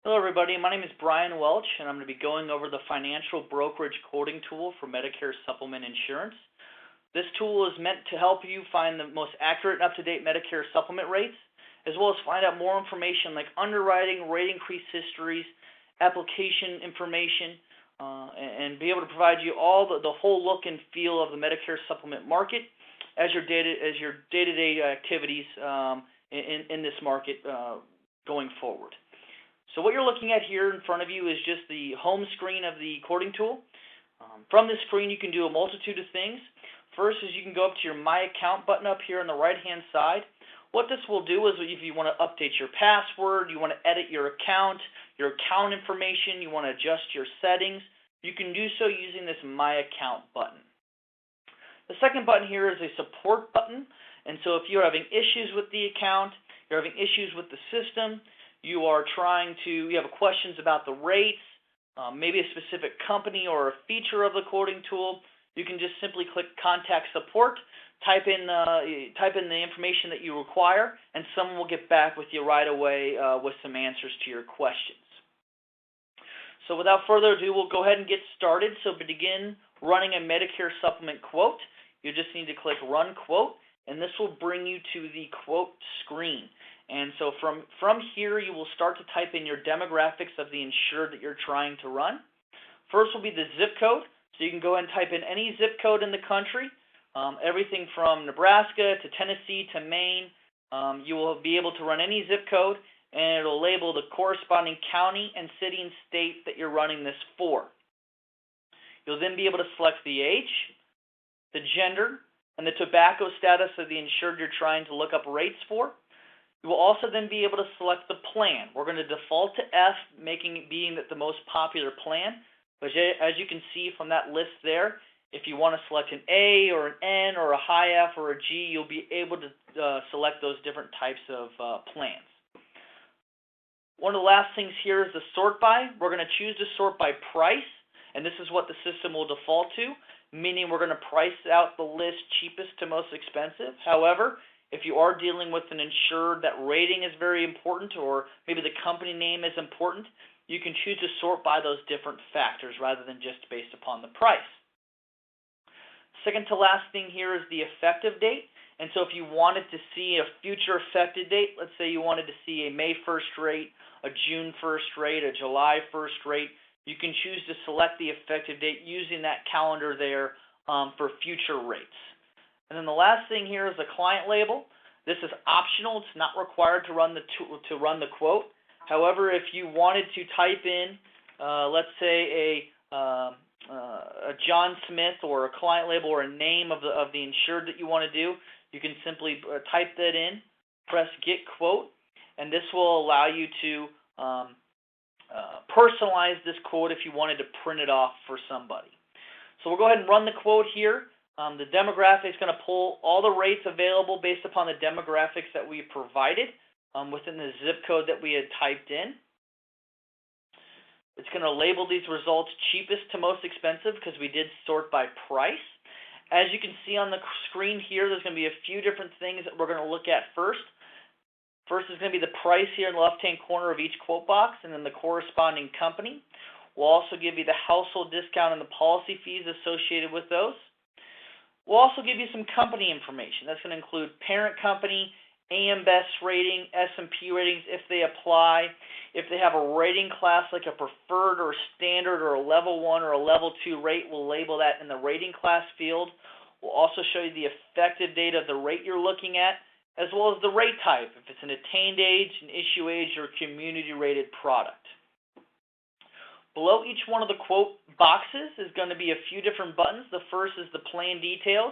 Hello everybody, my name is Brian Welch and I'm going to be going over the financial brokerage quoting tool for Medicare supplement insurance. This tool is meant to help you find the most accurate and up-to-date Medicare supplement rates, as well as find out more information like underwriting, rate increase histories, application information, and be able to provide you all the whole look and feel of the Medicare supplement market as your day-to-day activities in this market going forward. So what you're looking at here in front of you is just the home screen of the quoting tool. From this screen you can do a multitude of things. First is you can go up to your My Account button up here on the right-hand side. What this will do is if you want to update your password, you want to edit your account information, you want to adjust your settings, you can do so using this My Account button. The second button here is a support button, and so if you're having issues with the account, you're having issues with the system, you have questions about the rates, maybe a specific company or a feature of the quoting tool, you can just simply click Contact Support, type in the information that you require, and someone will get back with you right away with some answers to your questions. So without further ado, we'll go ahead and get started. So to begin running a Medicare supplement quote, you just need to click Run Quote, and this will bring you to the quote screen. And so from here, you will start to type in your demographics of the insured that you're trying to run. First will be the zip code. So you can go ahead and type in any zip code in the country, everything from Nebraska to Tennessee to Maine. You will be able to run any zip code, and it will label the corresponding county and city and state that you're running this for. You'll then be able to select the age, the gender, and the tobacco status of the insured you're trying to look up rates for. You will also then be able to select the plan. We're going to default to F, being the most popular plan. But as you can see from that list there, if you want to select an A or an N or a high F or a G, you'll be able to select those different types of plans. One of the last things here is the sort by. We're going to choose to sort by price, and this is what the system will default to, meaning we're going to price out the list cheapest to most expensive. However, if you are dealing with an insured that rating is very important, or maybe the company name is important, you can choose to sort by those different factors rather than just based upon the price. Second to last thing here is the effective date. And so if you wanted to see a future effective date, let's say you wanted to see a May 1st rate, a June 1st rate, a July 1st rate, you can choose to select the effective date using that calendar there for future rates. And then the last thing here is the client label. This is optional. It's not required to run the quote. However, if you wanted to type in, let's say a John Smith or a client label or a name of the insured that you want to do, you can simply type that in, press Get Quote, and this will allow you to personalize this quote if you wanted to print it off for somebody. So we'll go ahead and run the quote here. The demographic is going to pull all the rates available based upon the demographics that we provided within the zip code that we had typed in. It's going to label these results cheapest to most expensive because we did sort by price. As you can see on the screen here, there's going to be a few different things that we're going to look at first. First is going to be the price here in the left-hand corner of each quote box, and then the corresponding company. We'll also give you the household discount and the policy fees associated with those. We'll also give you some company information. That's going to include parent company, AM Best rating, S&P ratings if they apply. If they have a rating class like a preferred or standard or a level 1 or a level 2 rate, we'll label that in the rating class field. We'll also show you the effective date of the rate you're looking at, as well as the rate type, if it's an attained age, an issue age, or a community-rated product. Below each one of the quote boxes is going to be a few different buttons. The first is the plan details.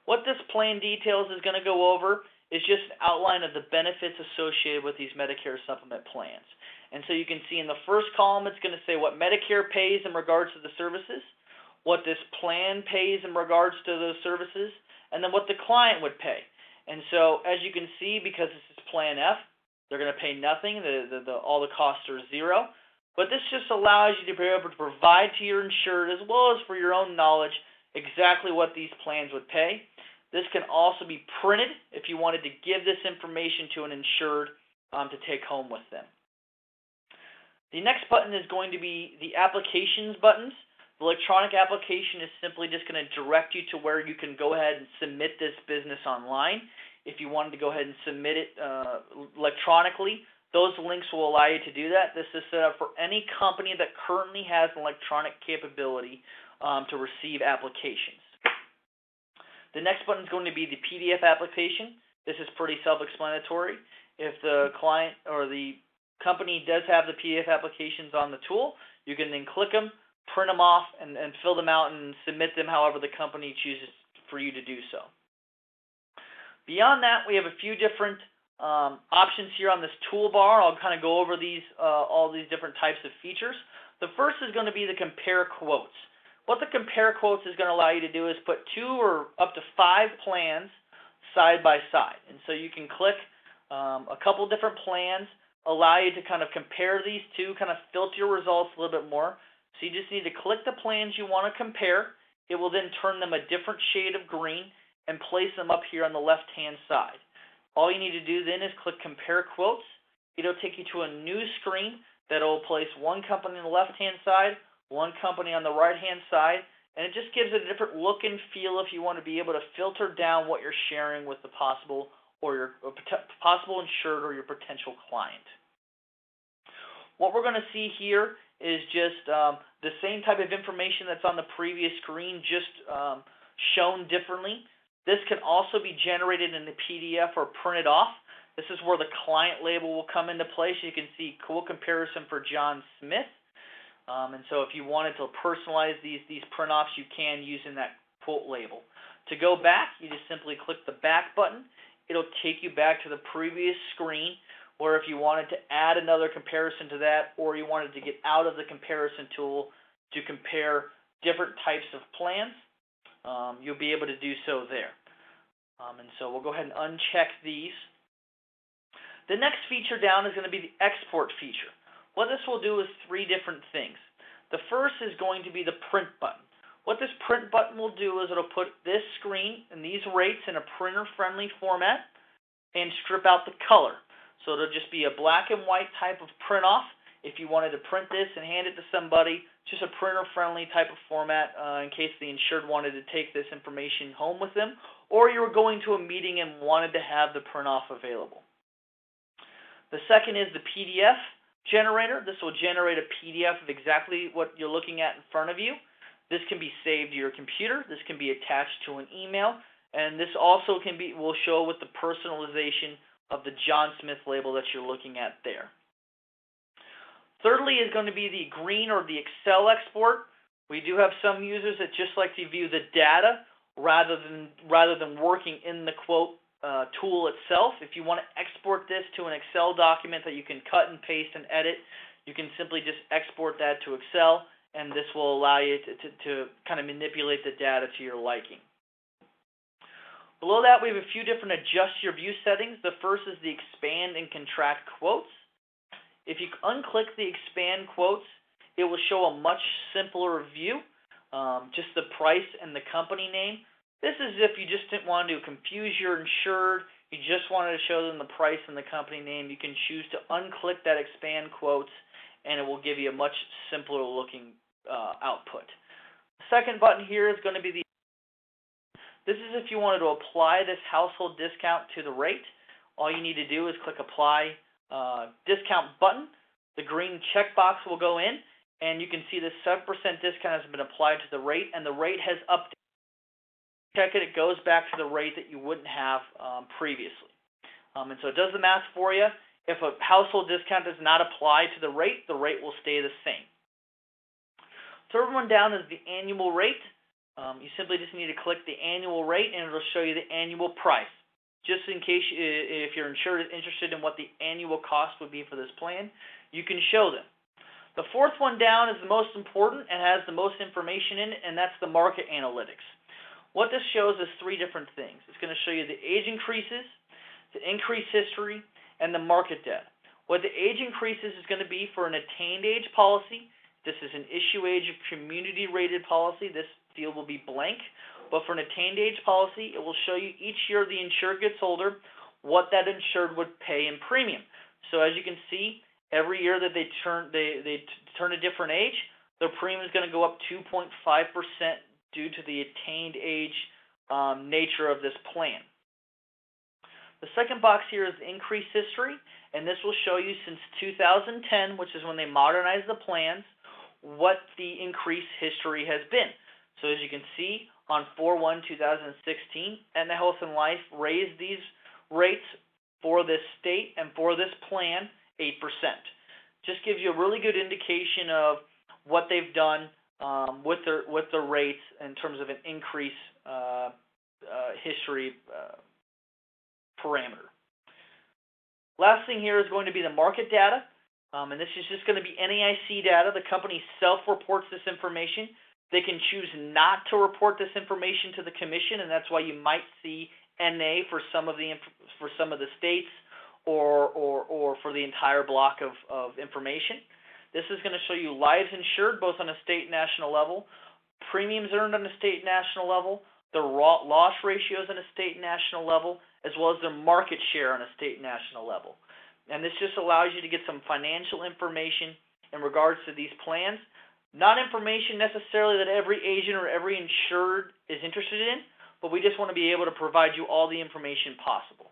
What this plan details is going to go over is just an outline of the benefits associated with these Medicare supplement plans. And so you can see in the first column it's going to say what Medicare pays in regards to the services, what this plan pays in regards to those services, and then what the client would pay. And so as you can see, because this is Plan F, they're going to pay nothing. All the costs are zero. But this just allows you to be able to provide to your insured, as well as for your own knowledge, exactly what these plans would pay. This can also be printed if you wanted to give this information to an insured to take home with them. The next button is going to be the applications buttons. The electronic application is simply just going to direct you to where you can go ahead and submit this business online. If you wanted to go ahead and submit it electronically, those links will allow you to do that. This is set up for any company that currently has an electronic capability to receive applications. The next button is going to be the PDF application. This is pretty self-explanatory. If the client or the company does have the PDF applications on the tool, you can then click them, print them off, and fill them out and submit them however the company chooses for you to do so. Beyond that, we have a few different options here on this toolbar. I'll kind of go over these all these different types of features. The first is going to be the compare quotes. What the compare quotes is going to allow you to do is put 2 or up to 5 plans side by side. And so you can click a couple different plans, allow you to kind of compare these two, kind of filter your results a little bit more. So you just need to click the plans you want to compare. It will then turn them a different shade of green and place them up here on the left-hand side. All you need to do then is click Compare Quotes. It'll take you to a new screen that will place one company on the left-hand side, one company on the right-hand side, and it just gives it a different look and feel if you want to be able to filter down what you're sharing with the possible insured or your potential client. What we're going to see here is just the same type of information that's on the previous screen, just shown differently. This can also be generated in the PDF or printed off. This is where the client label will come into play. So you can see quote comparison for John Smith. And so if you wanted to personalize these print-offs, you can using that quote label. To go back, you just simply click the back button. It'll take you back to the previous screen, where if you wanted to add another comparison to that, or you wanted to get out of the comparison tool to compare different types of plans, you'll be able to do so there. And so we'll go ahead and uncheck these. The next feature down is going to be the export feature. What this will do is 3 different things. The first is going to be the print button. What this print button will do is it'll put this screen and these rates in a printer-friendly format and strip out the color. So it'll just be a black and white type of print off. If you wanted to print this and hand it to somebody, just a printer-friendly type of format in case the insured wanted to take this information home with them, or you were going to a meeting and wanted to have the print off available. The second is the PDF generator. This will generate a PDF of exactly what you're looking at in front of you. This can be saved to your computer. This can be attached to an email, and this also will show with the personalization of the John Smith label that you're looking at there. Thirdly is going to be the green or the Excel export. We do have some users that just like to view the data rather than working in the quote tool itself. If you want to export this to an Excel document that you can cut and paste and edit, you can simply just export that to Excel, and this will allow you to kind of manipulate the data to your liking. Below that, we have a few different adjust your view settings. The first is the expand and contract quotes. If you unclick the expand quotes, it will show a much simpler view, just the price and the company name. This is if you just didn't want to confuse your insured, you just wanted to show them the price and the company name. You can choose to unclick that expand quotes, and it will give you a much simpler looking output. The second button here is going to be this is if you wanted to apply this household discount to the rate. All you need to do is click Apply Discount button. The green checkbox will go in, and you can see the 7% discount has been applied to the rate, and the rate has updated. Check it, it goes back to the rate that you wouldn't have previously. And so it does the math for you. If a household discount does not apply to the rate will stay the same. Third one down is the annual rate. You simply just need to click the annual rate, and it'll show you the annual price. Just in case if your insured is interested in what the annual cost would be for this plan, you can show them. The fourth one down is the most important and has the most information in it, and that's the market analytics. What this shows is 3 different things. It's going to show you the age increases, the increase history, and the market data. What the age increases is going to be for an attained age policy. This is an issue age of community rated policy. This field will be blank. But for an attained age policy, it will show you each year the insured gets older, what that insured would pay in premium. So as you can see, every year that they turn a different age, their premium is going to go up 2.5% due to the attained age nature of this plan. The second box here is increase history, and this will show you since 2010, which is when they modernized the plans, what the increase history has been. So as you can see, on 4/1/2016, Aetna Health and Life raised these rates for this state and for this plan 8%. Just gives you a really good indication of what they've done with the rates in terms of an increase history parameter. Last thing here is going to be the market data, and this is just going to be NAIC data. The company self-reports this information. They can choose not to report this information to the commission, and that's why you might see NA for some of the states or for the entire block of information. This is going to show you lives insured both on a state and national level, premiums earned on a state and national level, the loss ratios on a state and national level, as well as their market share on a state and national level. And this just allows you to get some financial information in regards to these plans. Not information necessarily that every agent or every insured is interested in, but we just want to be able to provide you all the information possible.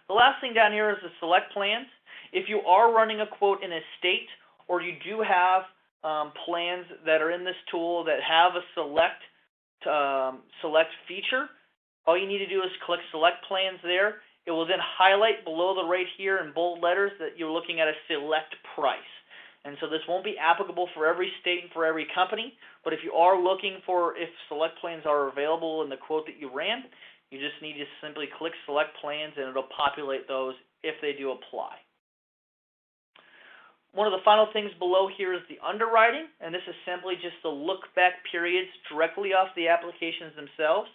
The last thing down here is the select plans. If you are running a quote in a state, or you do have plans that are in this tool that have a select feature, all you need to do is click select plans there. It will then highlight below the rate here in bold letters that you're looking at a select price. And so this won't be applicable for every state and for every company, but if you are looking for if select plans are available in the quote that you ran, you just need to simply click select plans and it'll populate those if they do apply. One of the final things below here is the underwriting, and this is simply just the look-back periods directly off the applications themselves.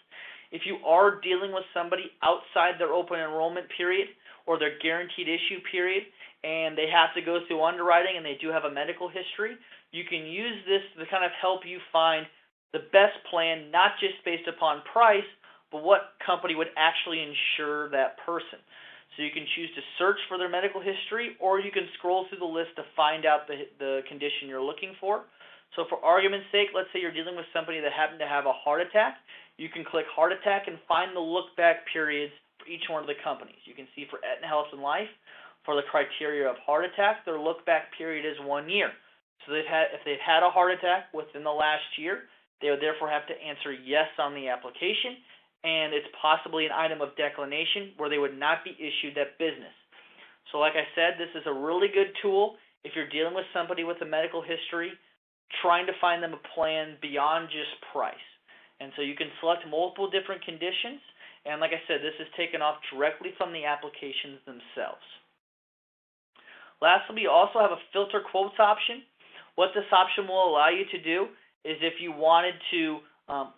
If you are dealing with somebody outside their open enrollment period or their guaranteed issue period, and they have to go through underwriting and they do have a medical history, you can use this to kind of help you find the best plan, not just based upon price, but what company would actually insure that person. So you can choose to search for their medical history, or you can scroll through the list to find out the condition you're looking for. So for argument's sake, let's say you're dealing with somebody that happened to have a heart attack. You can click heart attack and find the look-back periods for each one of the companies. You can see for Aetna Health and Life, for the criteria of heart attack, their look-back period is 1 year. So if they've had a heart attack within the last year, they would therefore have to answer yes on the application, and it's possibly an item of declination where they would not be issued that business. So like I said, this is a really good tool if you're dealing with somebody with a medical history, trying to find them a plan beyond just price. And so you can select multiple different conditions, and like I said, this is taken off directly from the applications themselves. Lastly, we also have a filter quotes option. What this option will allow you to do is if you wanted to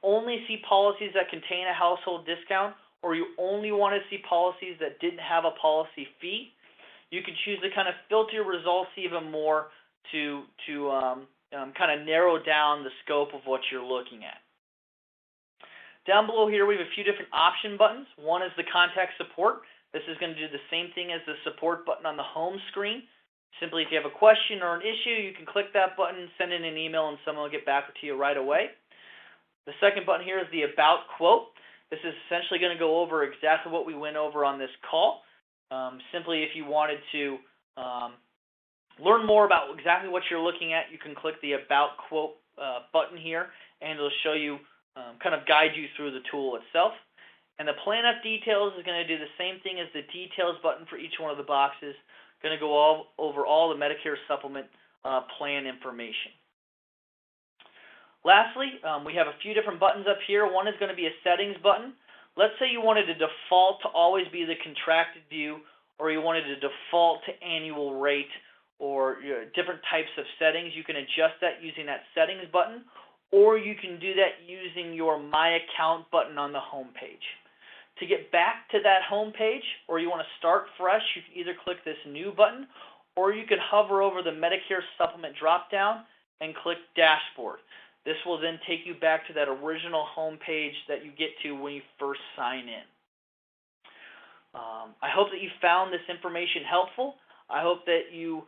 only see policies that contain a household discount, or you only want to see policies that didn't have a policy fee, you can choose to kind of filter your results even more to kind of narrow down the scope of what you're looking at. Down below here we have a few different option buttons. One is the contact support. This is going to do the same thing as the support button on the home screen. Simply if you have a question or an issue, you can click that button, send in an email, and someone will get back to you right away. The second button here is the About Quote. This is essentially going to go over exactly what we went over on this call. Simply if you wanted to learn more about exactly what you're looking at, you can click the About Quote button here, and it'll show you, kind of guide you through the tool itself. And the Plan Up Details is going to do the same thing as the Details button for each one of the boxes. Going to go over all the Medicare Supplement plan information. Lastly, we have a few different buttons up here. One is going to be a Settings button. Let's say you wanted to default to always be the contracted view, or you wanted to default to annual rate, or different types of settings. You can adjust that using that Settings button, or you can do that using your My Account button on the home page. To get back to that home page, or you want to start fresh, you can either click this New button, or you can hover over the Medicare Supplement drop-down and click Dashboard. This will then take you back to that original home page that you get to when you first sign in. I hope that you found this information helpful. I hope that you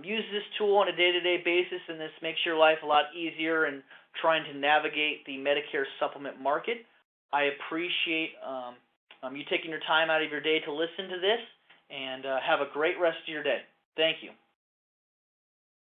use this tool on a day-to-day basis, and this makes your life a lot easier in trying to navigate the Medicare supplement market. I appreciate you taking your time out of your day to listen to this, and have a great rest of your day. Thank you.